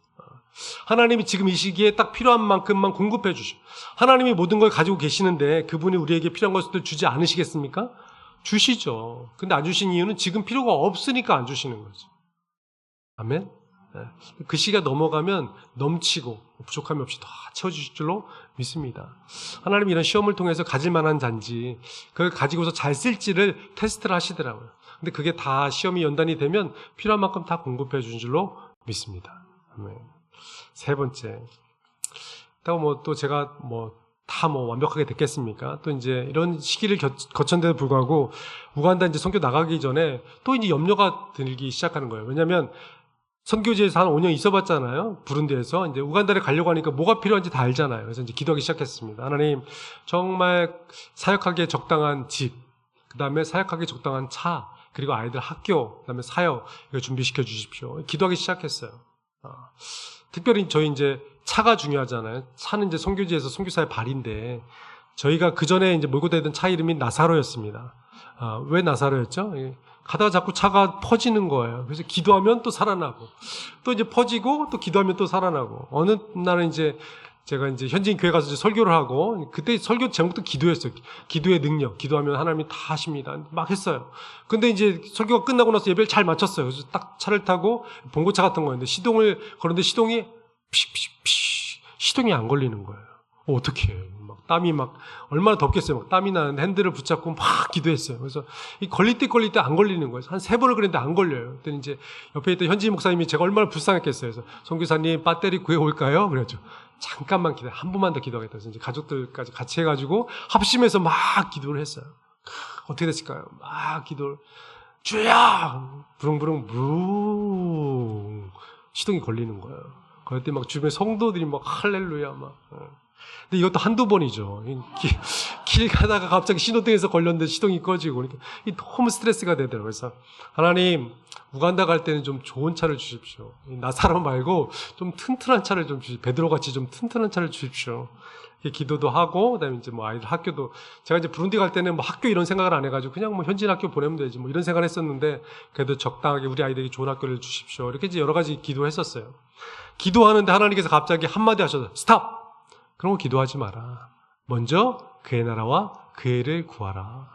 하나님이 지금 이 시기에 딱 필요한 만큼만 공급해 주시고, 하나님이 모든 걸 가지고 계시는데 그분이 우리에게 필요한 것을 주지 않으시겠습니까? 주시죠. 근데 안 주신 이유는 지금 필요가 없으니까 안 주시는 거죠. 아멘? 그 시기가 넘어가면 넘치고 부족함이 없이 다 채워주실 줄로 믿습니다. 하나님이 이런 시험을 통해서 가질 만한 잔지, 그걸 가지고서 잘 쓸지를 테스트를 하시더라고요. 근데 그게 다 시험이 연단이 되면 필요한 만큼 다 공급해 주신 줄로 믿습니다. 아멘. 세 번째. 또 제가 다 완벽하게 됐겠습니까? 또 이제 이런 시기를 거쳤는데도 불구하고 우간다 이제 선교 나가기 전에 또 이제 염려가 들기 시작하는 거예요. 왜냐면 선교지에서 한 5년 있어봤잖아요. 부룬디에서. 이제 우간다를 가려고 하니까 뭐가 필요한지 다 알잖아요. 그래서 이제 기도하기 시작했습니다. 하나님, 정말 사역하기에 적당한 집, 그 다음에 사역하기에 적당한 차, 그리고 아이들 학교, 그 다음에 사역, 이거 준비시켜 주십시오. 기도하기 시작했어요. 특별히 저희 이제 차가 중요하잖아요. 차는 이제 선교지에서 선교사의 발인데, 저희가 그 전에 이제 몰고 다니던 차 이름이 나사로였습니다. 왜 나사로였죠? 가다가 자꾸 차가 퍼지는 거예요. 그래서 기도하면 또 살아나고, 또 이제 퍼지고, 또 기도하면 또 살아나고. 어느 날은 이제 제가 이제 현지인 교회 가서 이제 설교를 하고, 그때 설교 제목도 기도였어요. 기도의 능력. 기도하면 하나님이 다 하십니다. 막 했어요. 근데 이제 설교가 끝나고 나서 예배를 잘 마쳤어요. 그래서 딱 차를 타고 봉고차 같은 거였는데 시동을 거는데 시동이 시동이 안 걸리는 거예요. 어떻게 해요? 막 땀이 얼마나 덥겠어요. 막 땀이 나는데 핸들을 붙잡고 막 기도했어요. 그래서 이 걸릴 때 안 걸리는 거예요. 한 3번을 그랬는데 안 걸려요. 그때 이제 옆에 있던 현지 목사님이 제가 얼마나 불쌍했겠어요. 그래서 선교사님 배터리 구해올까요? 그랬죠. 잠깐만 기다려. 한 번만 더 기도하겠다. 그래서 이제 가족들까지 같이 해가지고 합심해서 막 기도를 했어요. 어떻게 됐을까요? 막 기도를. 주야! 부릉부릉 뭉 시동이 걸리는 거예요. 그럴 때 막 주변에 성도들이 막 할렐루야 막. 근데 이것도 한두 번이죠. 길 가다가 갑자기 신호등에서 걸렸는데 시동이 꺼지고, 그러니까 너무 스트레스가 되더라고요. 그래서 하나님, 우간다 갈 때는 좀 좋은 차를 주십시오. 나사로 말고 좀 튼튼한 차를 좀 주십시오. 베드로 같이 좀 튼튼한 차를 주십시오. 기도도 하고, 그다음에 이제 아이들 학교도, 제가 이제 부룬디 갈 때는 학교 이런 생각을 안 해가지고 그냥 현지인 학교 보내면 되지 이런 생각을 했었는데, 그래도 적당하게 우리 아이들이 좋은 학교를 주십시오. 이렇게 이제 여러 가지 기도했었어요. 기도하는데 하나님께서 갑자기 한마디 하셔서 스탑! 그런 거 기도하지 마라. 먼저 그의 나라와 그의를 구하라.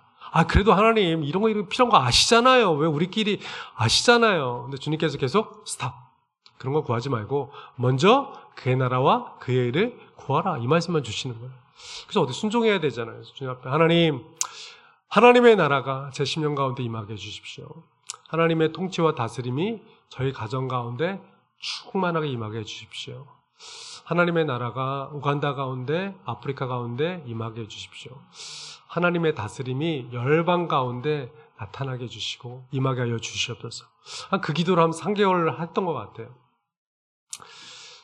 그래도 하나님 이런 거 필요한 거 아시잖아요. 왜 우리끼리 아시잖아요. 근데 주님께서 계속 스탑. 그런 거 구하지 말고 먼저 그의 나라와 그의 일을 구하라. 이 말씀만 주시는 거예요. 그래서 어디 순종해야 되잖아요. 주님 앞에 하나님, 하나님의 나라가 제 심령 가운데 임하게 해주십시오. 하나님의 통치와 다스림이 저희 가정 가운데 충만하게 임하게 해주십시오. 하나님의 나라가 우간다 가운데, 아프리카 가운데 임하게 해주십시오. 하나님의 다스림이 열방 가운데 나타나게 해주시고 임하게 하여 주시옵소서. 그 기도를 한 3개월을 했던 것 같아요.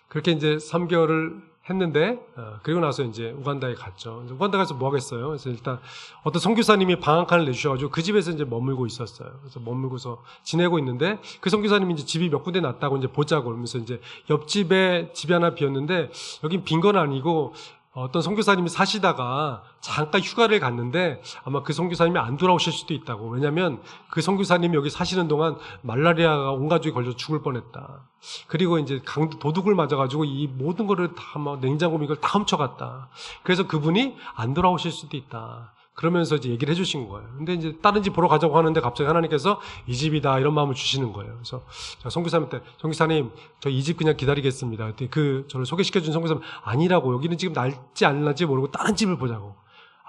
그렇게 이제 3개월을 했는데, 그리고 나서 이제 우간다에 갔죠. 우간다 가서 뭐 하겠어요? 그래서 일단 어떤 선교사님이 방 한 칸을 내주셔가지고 그 집에서 이제 머물고 있었어요. 그래서 머물고서 지내고 있는데, 그 선교사님이 이제 집이 몇 군데 났다고 이제 보자고 그러면서 이제 옆집에 집이 하나 비었는데, 여긴 빈 건 아니고, 어떤 선교사님이 사시다가 잠깐 휴가를 갔는데 아마 그 선교사님이 안 돌아오실 수도 있다고. 왜냐면 그 선교사님이 여기 사시는 동안 말라리아가 온 가족이 걸려서 죽을 뻔했다. 그리고 이제 도둑을 맞아가지고 이 모든 거를 다 냉장고 이걸 다 훔쳐갔다. 그래서 그분이 안 돌아오실 수도 있다. 그러면서 이제 얘기를 해주신 거예요. 근데 이제 다른 집 보러 가자고 하는데 갑자기 하나님께서 이 집이다 이런 마음을 주시는 거예요. 그래서 제가 선교사님한테 선교사님 저 이 집 그냥 기다리겠습니다. 그때 저를 소개시켜준 선교사님 아니라고 여기는 지금 날지 안 날지 모르고 다른 집을 보자고.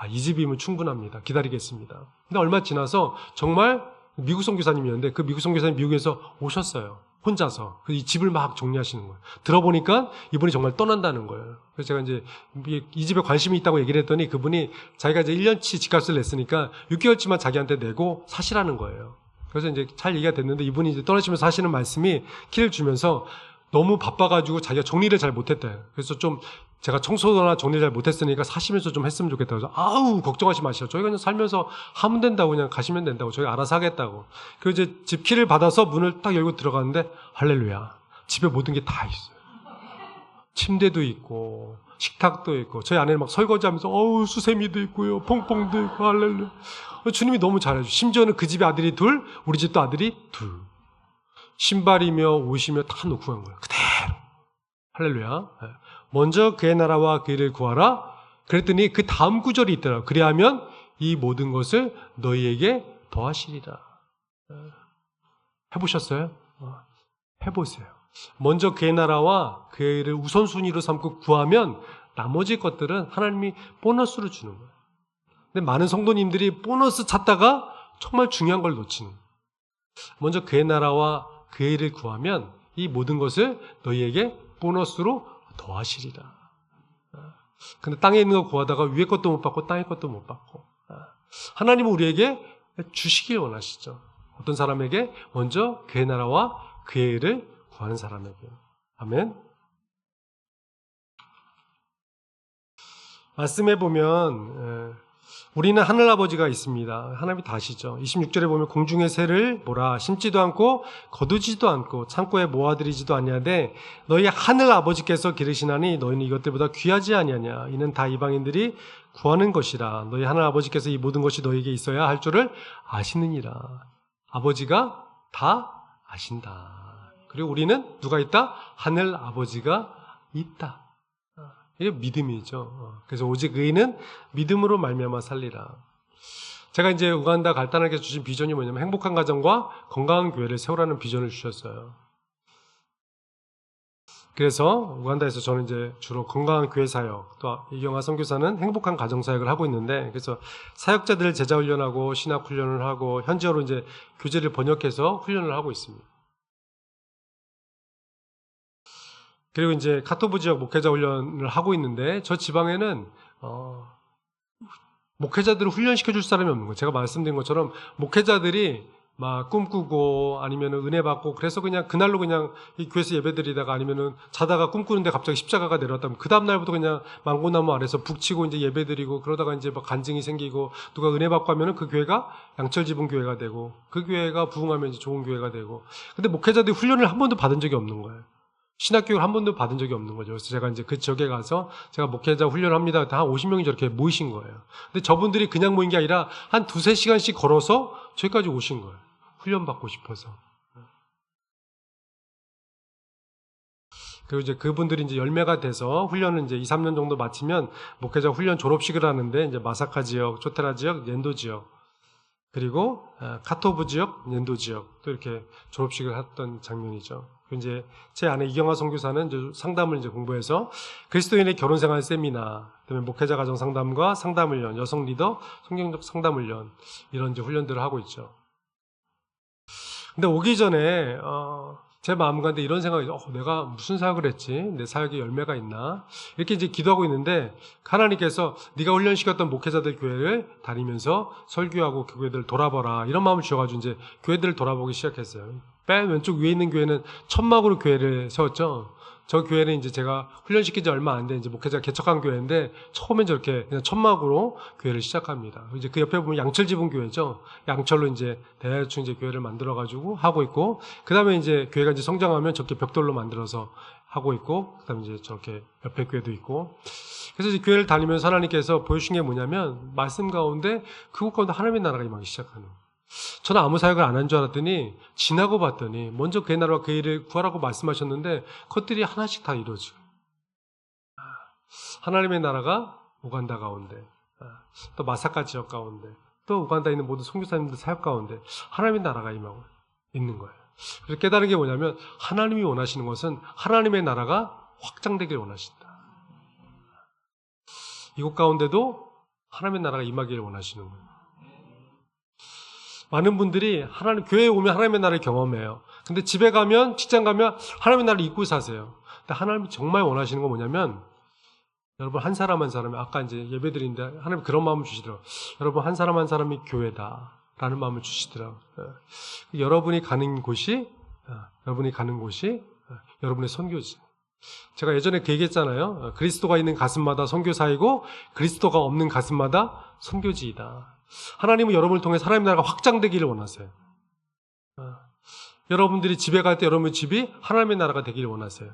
이 집이면 충분합니다. 기다리겠습니다. 근데 얼마 지나서 정말 미국 선교사님이었는데 그 미국 선교사님 미국에서 오셨어요. 혼자서. 이 집을 막 정리하시는 거예요. 들어보니까 이분이 정말 떠난다는 거예요. 그래서 제가 이제 이 집에 관심이 있다고 얘기를 했더니 그분이 자기가 이제 1년치 집값을 냈으니까 6개월치만 자기한테 내고 사시라는 거예요. 그래서 이제 잘 얘기가 됐는데 이분이 이제 떠나시면서 하시는 말씀이 키를 주면서 너무 바빠가지고 자기가 정리를 잘 못했대요. 그래서 좀 제가 청소나 정리를 잘 못했으니까 사시면서 좀 했으면 좋겠다고. 그래서 아우 걱정하지 마시오. 저희가 그냥 살면서 하면 된다고 그냥 가시면 된다고. 저희가 알아서 하겠다고. 그리고 이제 집 키를 받아서 문을 딱 열고 들어갔는데 할렐루야. 집에 모든 게 다 있어요. 침대도 있고 식탁도 있고 저희 아내는 막 설거지하면서 어우 수세미도 있고요. 퐁퐁도 있고 할렐루야. 주님이 너무 잘해줘. 심지어는 그 집에 아들이 둘, 우리 집도 아들이 둘. 신발이며 옷이며 다 놓고 간 거예요. 그대로. 할렐루야. 먼저 그의 나라와 그 일을 구하라. 그랬더니 그 다음 구절이 있더라고요. 그리하면 이 모든 것을 너희에게 더하시리라. 해보셨어요? 해보세요. 먼저 그의 나라와 그의 일을 우선순위로 삼고 구하면 나머지 것들은 하나님이 보너스로 주는 거예요. 근데 많은 성도님들이 보너스 찾다가 정말 중요한 걸 놓치는 거예요. 먼저 그의 나라와 그의 일을 구하면 이 모든 것을 너희에게 보너스로 더하시리라. 근데 땅에 있는 거 구하다가 위에 것도 못 받고 땅의 것도 못 받고. 하나님은 우리에게 주시길 원하시죠. 어떤 사람에게 먼저 그의 나라와 그의 일을 구하는 사람에게. 아멘. 말씀해 보면 우리는 하늘아버지가 있습니다. 하나님이 다시죠. 26절에 보면 공중의 새를 보라 심지도 않고 거두지도 않고 창고에 모아들이지도 아니하되 너희 하늘아버지께서 기르시나니 너희는 이것들보다 귀하지 아니하냐. 이는 다 이방인들이 구하는 것이라. 너희 하늘아버지께서 이 모든 것이 너희에게 있어야 할 줄을 아시느니라. 아버지가 다 아신다. 그리고 우리는 누가 있다? 하늘아버지가 있다. 이게 믿음이죠. 그래서 오직 의인은 믿음으로 말미암아 살리라. 제가 이제 우간다 갈단에게 주신 비전이 뭐냐면 행복한 가정과 건강한 교회를 세우라는 비전을 주셨어요. 그래서 우간다에서 저는 이제 주로 건강한 교회 사역, 또 이경화 선교사는 행복한 가정 사역을 하고 있는데, 그래서 사역자들을 제자 훈련하고 신학 훈련을 하고 현지어로 이제 교재를 번역해서 훈련을 하고 있습니다. 그리고 이제 카토브 지역 목회자 훈련을 하고 있는데 저 지방에는 목회자들을 훈련시켜줄 사람이 없는 거예요. 제가 말씀드린 것처럼 목회자들이 막 꿈꾸고 아니면 은혜 받고 그래서 그냥 그날로 그냥 이 교회에서 예배드리다가 아니면은 자다가 꿈꾸는데 갑자기 십자가가 내려왔다면 그 다음날부터 그냥 망고나무 아래서 북치고 이제 예배드리고 그러다가 이제 막 간증이 생기고 누가 은혜 받고 하면은 그 교회가 양철지붕교회가 되고 그 교회가 부흥하면 이제 좋은 교회가 되고. 근데 목회자들이 훈련을 한 번도 받은 적이 없는 거예요. 신학교육을 한 번도 받은 적이 없는 거죠. 그래서 제가 이제 그 지역에 가서 제가 목회자 훈련을 합니다. 한 50명이 저렇게 모이신 거예요. 근데 저분들이 그냥 모인 게 아니라 한 2-3시간씩 걸어서 저기까지 오신 거예요. 훈련받고 싶어서. 그리고 이제 그분들이 이제 열매가 돼서 훈련을 이제 2-3년 정도 마치면 목회자 훈련 졸업식을 하는데 이제 마사카 지역, 조테라 지역, 옌도 지역, 그리고 카토브 지역, 옌도 지역 또 이렇게 졸업식을 했던 장면이죠. 이제 제 아내 이경화 선교사는 이제 상담을 이제 공부해서 그리스도인의 결혼생활 세미나, 그다음에 목회자 가정 상담과 상담 훈련, 여성 리더 성경적 상담 훈련 이런 이제 훈련들을 하고 있죠. 근데 오기 전에 제 마음 가운데 이런 생각이 내가 무슨 사역을 했지? 내 사역에 열매가 있나? 이렇게 이제 기도하고 있는데 하나님께서 네가 훈련시켰던 목회자들 교회를 다니면서 설교하고 그 교회들을 돌아보라 이런 마음을 주셔가지고 이제 교회들을 돌아보기 시작했어요. 맨 왼쪽 위에 있는 교회는 천막으로 교회를 세웠죠. 저 교회는 이제 제가 훈련시킨 지 얼마 안 된 이제 목회자가 개척한 교회인데 처음엔 저렇게 그냥 천막으로 교회를 시작합니다. 이제 그 옆에 보면 양철지붕 교회죠. 양철로 이제 대충 이제 교회를 만들어가지고 하고 있고, 그 다음에 이제 교회가 이제 성장하면 저렇게 벽돌로 만들어서 하고 있고, 그 다음에 이제 저렇게 옆에 교회도 있고. 그래서 이제 교회를 다니면서 하나님께서 보여주신 게 뭐냐면 말씀 가운데 그곳 가운데 하나님의 나라가 임하기 시작하는 거예요. 저는 아무 사역을 안 한 줄 알았더니 지나고 봤더니 먼저 그의 나라와 그의 일을 구하라고 말씀하셨는데 그것들이 하나씩 다 이루어지고 하나님의 나라가 우간다 가운데 또 마사카 지역 가운데 또 우간다에 있는 모든 선교사님들 사역 가운데 하나님의 나라가 임하고 있는 거예요. 그래서 깨달은 게 뭐냐면 하나님이 원하시는 것은 하나님의 나라가 확장되길 원하신다. 이곳 가운데도 하나님의 나라가 임하기를 원하시는 거예요. 많은 분들이 하나님 교회에 오면 하나님의 나라를 경험해요. 근데 집에 가면 직장 가면 하나님의 나라를 잊고 사세요. 근데 하나님이 정말 원하시는 건 뭐냐면 여러분 한 사람 한 사람이 아까 이제 예배드리는데 하나님 그런 마음을 주시더라고요. 여러분 한 사람 한 사람이 교회다라는 마음을 주시더라고요. 여러분이 가는 곳이 여러분의 선교지. 제가 예전에 그 얘기했잖아요. 그리스도가 있는 가슴마다 선교사이고 그리스도가 없는 가슴마다 선교지이다. 하나님은 여러분을 통해 하나님의 나라가 확장되기를 원하세요. 여러분들이 집에 갈 때 여러분의 집이 하나님의 나라가 되기를 원하세요.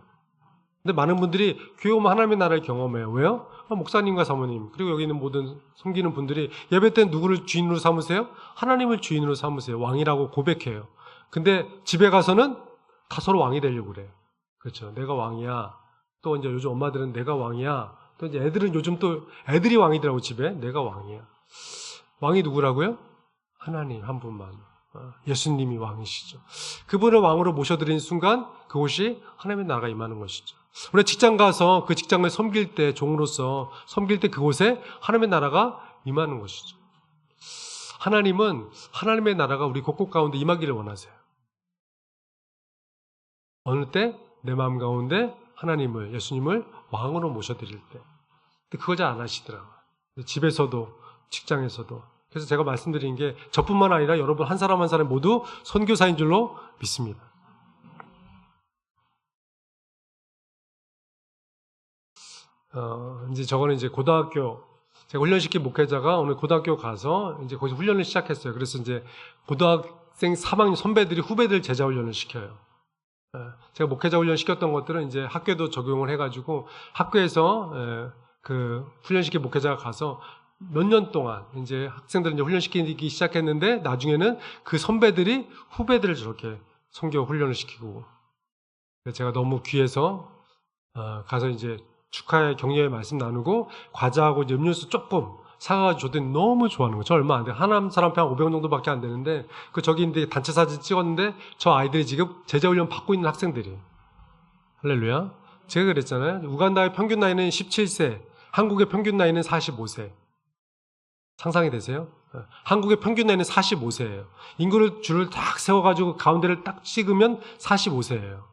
근데 많은 분들이 교회 오면 하나님의 나라를 경험해요. 왜요? 목사님과 사모님 그리고 여기 있는 모든 섬기는 분들이 예배 때는 누구를 주인으로 삼으세요? 하나님을 주인으로 삼으세요. 왕이라고 고백해요. 근데 집에 가서는 다 서로 왕이 되려고 그래요. 그렇죠. 내가 왕이야. 또 이제 요즘 엄마들은 내가 왕이야. 또 이제 애들은 요즘 또 애들이 왕이더라고 집에. 내가 왕이야. 왕이 누구라고요? 하나님 한 분만. 예수님이 왕이시죠. 그분을 왕으로 모셔드리는 순간 그곳이 하나님의 나라가 임하는 것이죠. 우리 직장 가서 그 직장을 섬길 때 종으로서 섬길 때 그곳에 하나님의 나라가 임하는 것이죠. 하나님은 하나님의 나라가 우리 곳곳 가운데 임하기를 원하세요. 어느 때 내 마음 가운데 하나님을 예수님을 왕으로 모셔드릴 때 근데 그걸 잘 안 하시더라고요. 집에서도 직장에서도 그래서 제가 말씀드린 게 저뿐만 아니라 여러분 한 사람 한 사람 모두 선교사인 줄로 믿습니다. 이제 저거는 이제 고등학교 제가 훈련시킨 목회자가 오늘 고등학교 가서 이제 거기서 훈련을 시작했어요. 그래서 이제 고등학생 3학년 선배들이 후배들 제자 훈련을 시켜요. 제가 목회자 훈련 시켰던 것들은 이제 학교에도 적용을 해가지고 학교에서 그 훈련시킨 목회자가 가서 몇 년 동안 이제 학생들을 이제 훈련시키기 시작했는데 나중에는 그 선배들이 후배들을 저렇게 선교 훈련을 시키고 제가 너무 귀해서 가서 이제 축하의 격려의 말씀 나누고 과자하고 이제 음료수 조금 사가지고 줬더니 너무 좋아하는 거예요. 저 얼마 안 돼요. 하나 사람 한 500원 정도밖에 안 되는데 그 저기 이제 단체 사진 찍었는데 저 아이들이 지금 제자훈련 받고 있는 학생들이에요. 할렐루야. 제가 그랬잖아요. 우간다의 평균 나이는 17세, 한국의 평균 나이는 45세. 상상이 되세요? 한국의 평균 나이는 45세예요. 인구를 줄을 딱 세워가지고 가운데를 딱 찍으면 45세예요.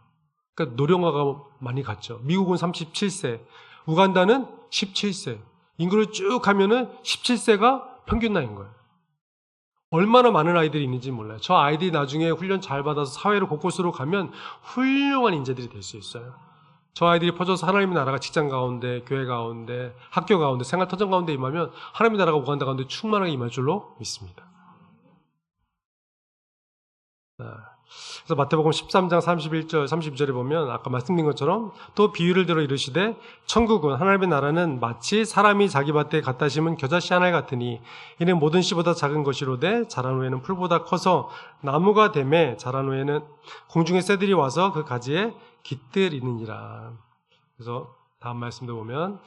그러니까 노령화가 많이 갔죠. 미국은 37세, 우간다는 17세. 인구를 쭉 하면은 17세가 평균 나이인 거예요. 얼마나 많은 아이들이 있는지 몰라요. 저 아이들이 나중에 훈련 잘 받아서 사회로 곳곳으로 가면 훌륭한 인재들이 될 수 있어요. 저 아이들이 퍼져서 하나님의 나라가 직장 가운데, 교회 가운데, 학교 가운데, 생활터전 가운데 임하면 하나님의 나라가 우간다 가운데 충만하게 임할 줄로 믿습니다. 그래서 마태복음 13장 31절, 32절에 보면 아까 말씀드린 것처럼 또 비유를 들어 이르시되 천국은 하나님의 나라는 마치 사람이 자기 밭에 갖다 심은 겨자씨 하나 같으니 이는 모든 씨보다 작은 것이로되 자란 후에는 풀보다 커서 나무가 되매 자란 후에는 공중의 새들이 와서 그 가지에 깃들이느니라. 그래서 다음 말씀도 보면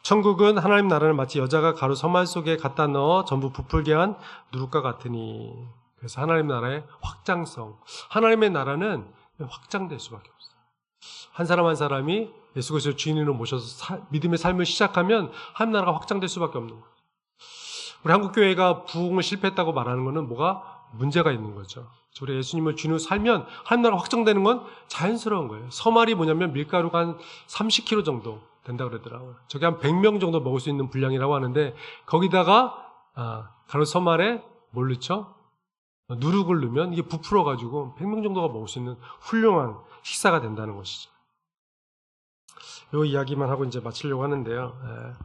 천국은 하나님 나라는 마치 여자가 가루 서말 속에 갖다 넣어 전부 부풀게 한 누룩과 같으니. 그래서 하나님 나라의 확장성, 하나님의 나라는 확장될 수밖에 없어요. 한 사람 한 사람이 예수 그리스도를 주인으로 모셔서 믿음의 삶을 시작하면 하나님 나라가 확장될 수밖에 없는 거예요. 우리 한국교회가 부흥을 실패했다고 말하는 것은 뭐가 문제가 있는 거죠. 우리 예수님을 주인으로 살면 하나님 나라가 확장되는 건 자연스러운 거예요. 서말이 뭐냐면 밀가루가 한 30kg 정도 된다고 그러더라고요. 저게 한 100명 정도 먹을 수 있는 분량이라고 하는데 거기다가 가루 서말에 뭘 넣죠? 누룩을 넣으면 이게 부풀어가지고 100명 정도가 먹을 수 있는 훌륭한 식사가 된다는 것이죠. 이 이야기만 하고 이제 마치려고 하는데요.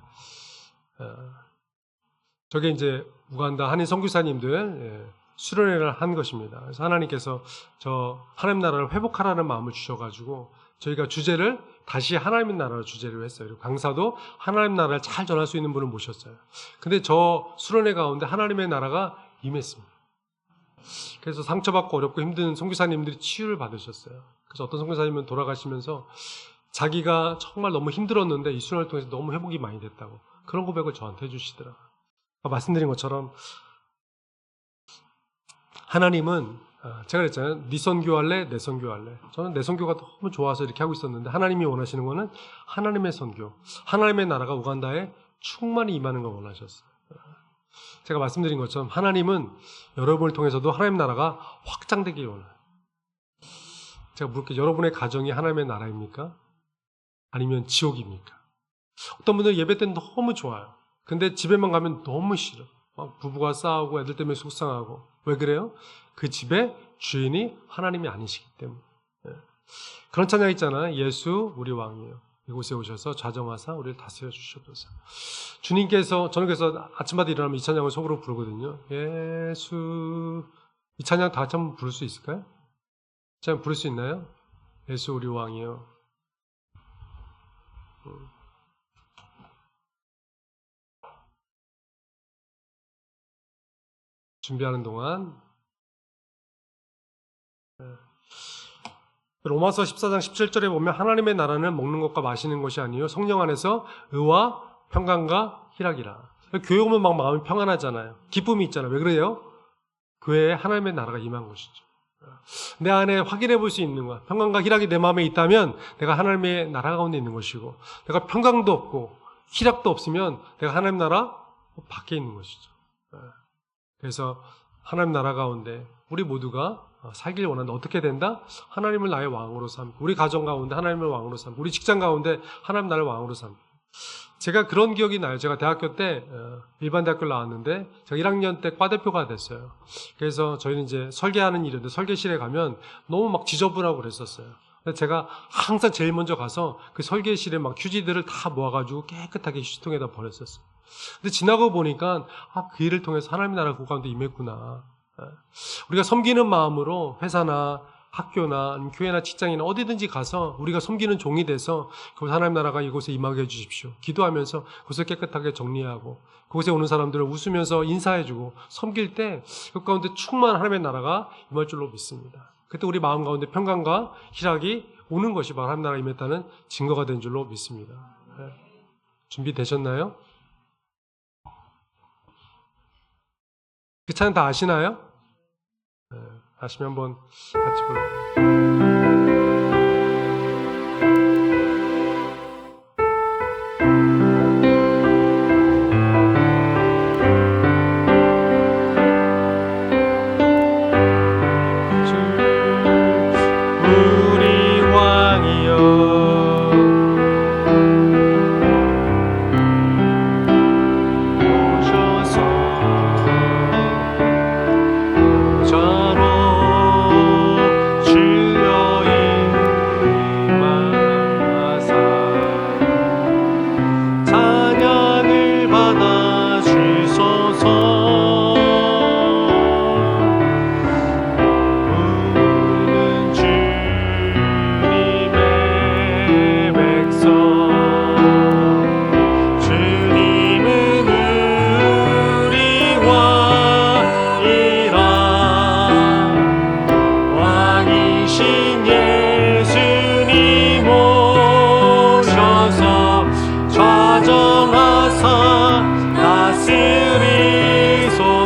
저게 이제 우간다 한인 선교사님들 수련회를 한 것입니다. 그래서 하나님께서 저 하나님 나라를 회복하라는 마음을 주셔가지고 저희가 주제를 다시 하나님 나라를 주제로 했어요. 그리고 강사도 하나님 나라를 잘 전할 수 있는 분을 모셨어요. 근데 저 수련회 가운데 하나님의 나라가 임했습니다. 그래서 상처받고 어렵고 힘든 선교사님들이 치유를 받으셨어요. 그래서 어떤 선교사님은 돌아가시면서 자기가 정말 너무 힘들었는데 이 수련을 통해서 너무 회복이 많이 됐다고 그런 고백을 저한테 해주시더라고요. 말씀드린 것처럼 하나님은 제가 그랬잖아요. 네 선교할래? 내 선교할래? 저는 내 선교가 너무 좋아서 이렇게 하고 있었는데 하나님이 원하시는 거는 하나님의 선교, 하나님의 나라가 우간다에 충만히 임하는 걸 원하셨어요. 제가 말씀드린 것처럼 하나님은 여러분을 통해서도 하나님 나라가 확장되길 원해요. 제가 물을게요. 여러분의 가정이 하나님의 나라입니까? 아니면 지옥입니까? 어떤 분들은 예배 때는 너무 좋아요. 근데 집에만 가면 너무 싫어. 막 부부가 싸우고 애들 때문에 속상하고. 왜 그래요? 그 집의 주인이 하나님이 아니시기 때문에. 그런 찬양 있잖아요. 예수 우리 왕이에요. 이곳에 오셔서 좌정하사 우리를 다스려 주시옵소서. 주님께서, 저는 그래서 아침마다 일어나면 이 찬양을 속으로 부르거든요. 예수. 이 찬양 다 같이 한번 부를 수 있을까요? 찬양 부를 수 있나요? 예수 우리 왕이요. 준비하는 동안 로마서 14장 17절에 보면 하나님의 나라는 먹는 것과 마시는 것이 아니요 성령 안에서 의와 평강과 희락이라. 교회 오면 막 마음이 평안하잖아요. 기쁨이 있잖아요. 왜 그래요? 교회에 하나님의 나라가 임한 것이죠. 내 안에 확인해 볼 수 있는 것, 평강과 희락이 내 마음에 있다면 내가 하나님의 나라 가운데 있는 것이고, 내가 평강도 없고 희락도 없으면 내가 하나님 나라 밖에 있는 것이죠. 그래서 하나님 나라 가운데 우리 모두가 살길 원한다. 어떻게 된다? 하나님을 나의 왕으로 삼고, 우리 가정 가운데 하나님을 왕으로 삼고, 우리 직장 가운데 하나님 나를 왕으로 삼고. 제가 그런 기억이 나요. 제가 대학교 때 일반 대학교를 나왔는데 제가 1학년 때 과대표가 됐어요. 그래서 저희는 이제 설계하는 일인데 설계실에 가면 너무 막 지저분하고 그랬었어요. 근데 제가 항상 제일 먼저 가서 그 설계실에 막 휴지들을 다 모아가지고 깨끗하게 휴지통에다 버렸었어요. 근데 지나고 보니까 그 일을 통해서 하나님의 나라 그 가운데 임했구나. 우리가 섬기는 마음으로 회사나 학교나 교회나 직장이나 어디든지 가서 우리가 섬기는 종이 돼서 그곳 하나님 나라가 이곳에 임하게 해주십시오. 기도하면서 그곳을 깨끗하게 정리하고 그곳에 오는 사람들을 웃으면서 인사해주고 섬길 때 그 가운데 충만한 하나님의 나라가 임할 줄로 믿습니다. 그때 우리 마음 가운데 평강과 희락이 오는 것이 바로 하나님 나라가 임했다는 증거가 된 줄로 믿습니다. 준비되셨나요? 그 찬양 다 아시나요? 아시면 한번 같이 불러요.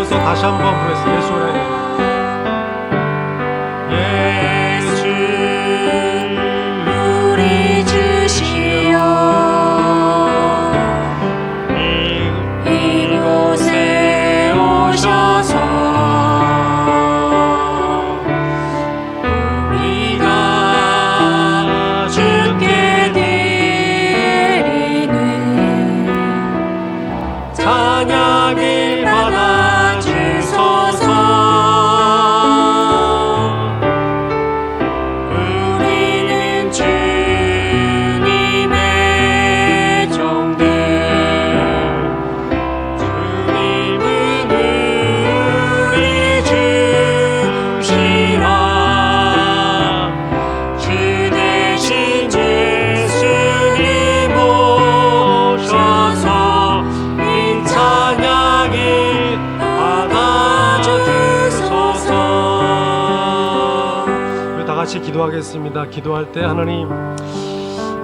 다시 한번 부르겠습니다. 예수 우리 주시오 이곳에 오셔서 우리가 주께 드리는 찬양을 받아 주소서. 우리는 주님의 종들, 주님은 우리 주시라. 주 대신 예수님 오셔서 이 찬양을 받아주소서. 우리 다 같이 기도하겠습니다. 기도할 때 하나님,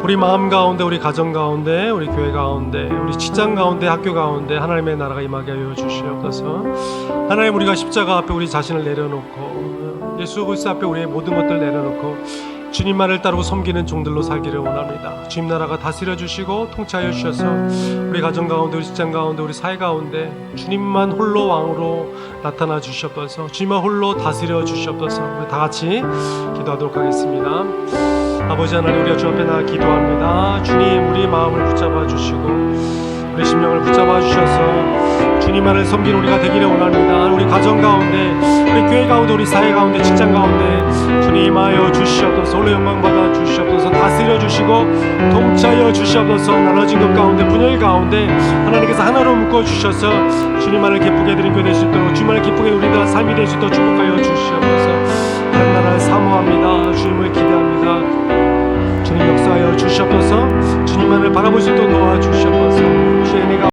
우리 마음 가운데, 우리 가정 가운데, 우리 교회 가운데, 우리 직장 가운데, 학교 가운데 하나님의 나라가 임하게 하여 주시옵소서. 하나님, 우리가 십자가 앞에 우리 자신을 내려놓고 예수 그리스도 앞에 우리의 모든 것들을 내려놓고 주님만을 따르고 섬기는 종들로 살기를 원합니다. 주님 나라가 다스려 주시고 통치하여 주셔서 우리 가정 가운데, 우리 직장 가운데, 우리 사회 가운데 주님만 홀로 왕으로 나타나 주시옵소서. 주님만 홀로 다스려 주시옵소서. 우리 다 같이 기도하도록 하겠습니다. 아버지 하나님, 우리가 주 앞에 나가 기도합니다. 주님, 우리 마음을 붙잡아 주시고 우리 심령을 붙잡아 주셔서 주님만을 섬기는 우리가 되기를 원합니다. 우리 가정 가운데, 우리 교회 가운데, 우리 사회 가운데, 직장 가운데 주님 하여 주시옵소서. 홀로 영광 받아 주시옵소서. 다스려 주시고 통치하여 주시옵소서. 나눠진 것 가운데, 분열 가운데 하나님께서 하나로 묶어 주셔서 주님만을 기쁘게 드린 교회 될 수 있도록, 주님만을 기쁘게 우리가 삶이 될 수 있도록 축복하여 주시옵소서. 하나님 나라를 사모합니다. 주님을 기대합니다. 주님 역사하여 주시옵소서. 주님만을 바라볼 수 있도록 도와주시옵소서. 주의 은혜가